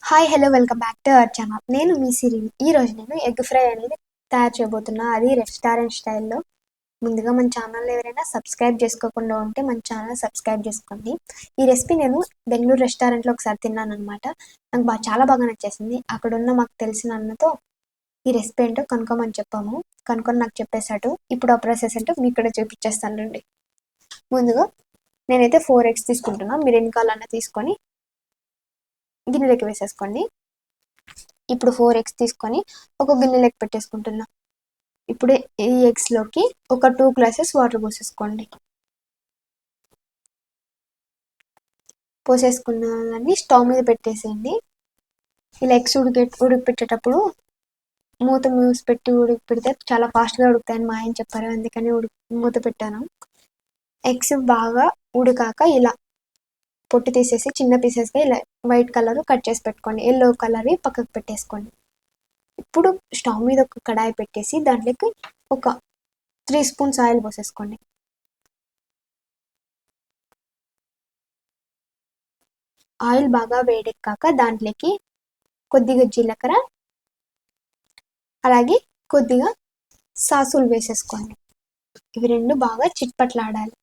Hi hello welcome back to our channel. నేను మీ సిరి. ఈరోజు నేను ఎగ్ ఫ్రై అనేది తయారు చేయబోతున్నా, అది రెస్టారెంట్ స్టైల్లో. ముందుగా మన ఛానల్ ఎవరైనా సబ్స్క్రైబ్ చేసుకోకుండా ఉంటే మన ఛానల్ సబ్స్క్రైబ్ చేసుకోండి. ఈ రెసిపీ నేను బెంగళూరు రెస్టారెంట్లో ఒకసారి తిన్నాను అనమాట. నాకు చాలా బాగా నచ్చేసింది. అక్కడున్న మాకు తెలిసిన అన్నతో ఈ రెసిపీ ఏంటో కనుక్కోమని చెప్పాము. కనుక్కొని నాకు చెప్పేసాడు. ఇప్పుడు ఆ ప్రాసెస్ ఏంటో మీకు కూడా చూపించేస్తానండి. ముందుగా నేనైతే 4 eggs తీసుకుంటున్నాను. మీరు ఎన్ని కావాలన్నా తీసుకొని గిన్నెలోకి వేసేసుకోండి. ఇప్పుడు 4 eggs తీసుకొని ఒక గిన్నెలోకి పెట్టేసుకుంటున్నా. ఇప్పుడు ఈ ఎగ్స్లోకి ఒక 2 glasses వాటర్ పోసేసుకోండి. పోసేసుకున్నదాన్ని స్టవ్ మీద పెట్టేసేయండి. ఇలా ఎగ్స్ ఉడికిపెట్టేటప్పుడు మూత మూసి పెట్టి పెడితే చాలా ఫాస్ట్గా ఉడుకుతాయని మా ఆయన చెప్పారు, అందుకని మూత పెట్టాను. ఎగ్స్ బాగా ఉడికాక ఇలా పొట్టు తీసేసి చిన్న పీసెస్గా ఇలా వైట్ కలర్ కట్ చేసి పెట్టుకోండి. ఎల్లో కలర్వి పక్కకు పెట్టేసుకోండి. ఇప్పుడు స్టవ్ మీద ఒక కడాయి పెట్టేసి దాంట్లోకి ఒక 3 స్పూన్స్ ఆయిల్ పోసేసుకోండి. ఆయిల్ బాగా వేడెక్కాక దాంట్లోకి కొద్దిగా జీలకర్ర అలాగే కొద్దిగా సాసులు వేసేసుకోండి. ఇవి రెండు బాగా చిట్పట్లాడాలి.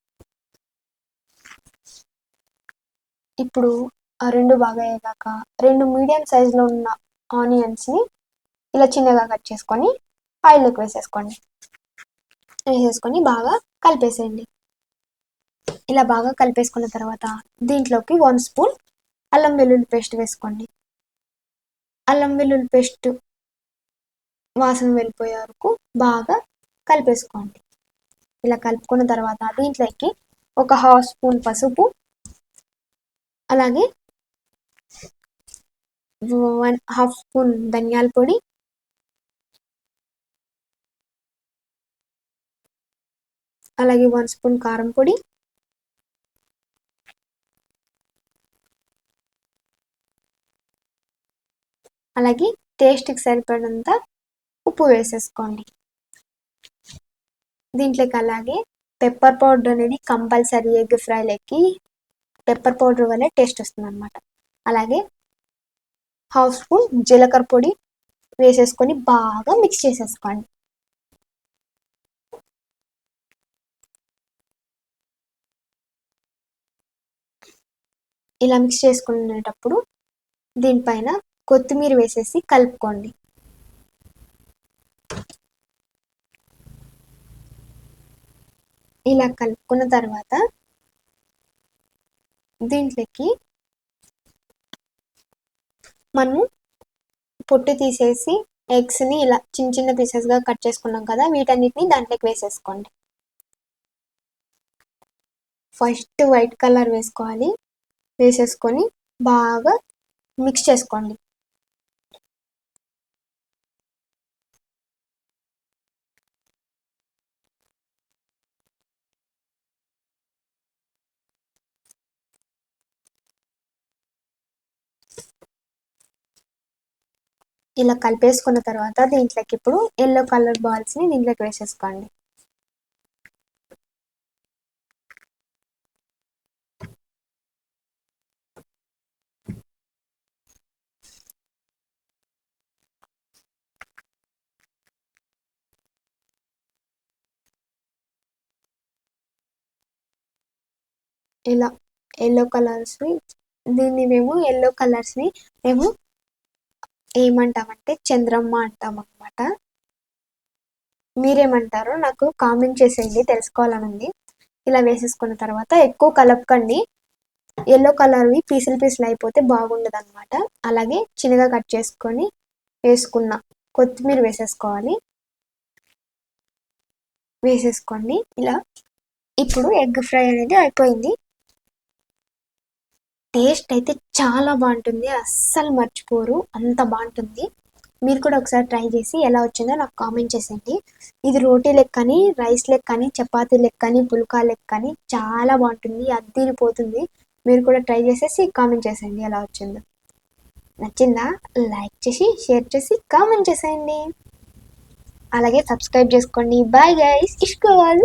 ఇప్పుడు ఆ రెండు బాగా అయ్యాక 2 మీడియం సైజులో ఉన్న ఆనియన్స్ని ఇలా చిన్నగా కట్ చేసుకొని ఆయిల్లోకి వేసేసుకొని బాగా కలిపేసేయండి. ఇలా బాగా కలిపేసుకున్న తర్వాత దీంట్లోకి 1 స్పూన్ అల్లం వెల్లుల్లి పేస్ట్ వేసుకోండి. అల్లం వెల్లుల్లి పేస్ట్ వాసన వెళ్ళిపోయే వరకు బాగా కలిపేసుకోండి. ఇలా కలుపుకున్న తర్వాత దీంట్లోకి ఒక 1/2 స్పూన్ పసుపు అలాగే 1/2 స్పూన్ ధనియాల పొడి అలాగే 1 స్పూన్ కారం పొడి అలాగే టేస్ట్కి సరిపడినంత ఉప్పు వేసేసుకోండి. దీంట్లోకి అలాగే పెప్పర్ పౌడర్ అనేది కంపల్సరీ. ఎగ్ ఫ్రైలోకి పెప్పర్ పౌడర్ వల్ల టేస్ట్ వస్తుంది అనమాట. అలాగే 1/2 స్పూన్ జీలకర్ర పొడి వేసేసుకొని బాగా మిక్స్ చేసేసుకోండి. ఇలా మిక్స్ చేసుకునేటప్పుడు దీనిపైన కొత్తిమీర వేసేసి కలుపుకోండి. ఇలా కలుపుకున్న తర్వాత దీంట్లోకి మనం పొట్టు తీసేసి ఎగ్స్ని ఇలా చిన్న చిన్న పీసెస్గా కట్ చేసుకున్నాం కదా, వీటన్నిటిని దాంట్లోకి వేసేసుకోండి. ఫస్ట్ వైట్ కలర్ వేసుకోవాలి. వేసేసుకొని బాగా మిక్స్ చేసుకోండి. ఇలా కలిపేసుకున్న తర్వాత దీంట్లోకి ఇప్పుడు ఎల్లో కలర్ బాల్స్ని దీంట్లోకి వేసేసుకోండి. ఇలా ఎల్లో కలర్స్ని ఎల్లో కలర్స్ని మేము ఏమంటామంటే చంద్రమ్మ అంటాం అన్నమాట. మీరేమంటారో నాకు కామెంట్ చేసేయండి, తెలుసుకోవాలనుంది. ఇలా వేసేసుకున్న తర్వాత ఎక్కువ కలపకండి. ఎల్లో కలర్వి పీసులు అయిపోతే బాగుండదు అనమాట. అలాగే చిన్నగా కట్ చేసుకొని వేసుకున్న కొత్తిమీర వేసేసుకోండి. ఇలా ఇప్పుడు ఎగ్ ఫ్రై అనేది అయిపోయింది. టేస్ట్ అయితే చాలా బాగుంటుంది, అస్సలు మర్చిపోరు, అంత బాగుంటుంది. మీరు కూడా ఒకసారి ట్రై చేసి ఎలా వచ్చిందో నాకు కామెంట్ చేసేయండి. ఇది రోటీ లెక్కని, రైస్ లెక్కని, చపాతీ లెక్కని, పుల్కా లెక్కని చాలా బాగుంటుంది, అద్దిరిపోతుంది. మీరు కూడా ట్రై చేసేసి కామెంట్ చేసేయండి ఎలా వచ్చిందో. నచ్చిందా? లైక్ చేసి షేర్ చేసి కామెంట్ చేసేయండి. అలాగే సబ్స్క్రైబ్ చేసుకోండి. Bye guys, ఇష్కోల్.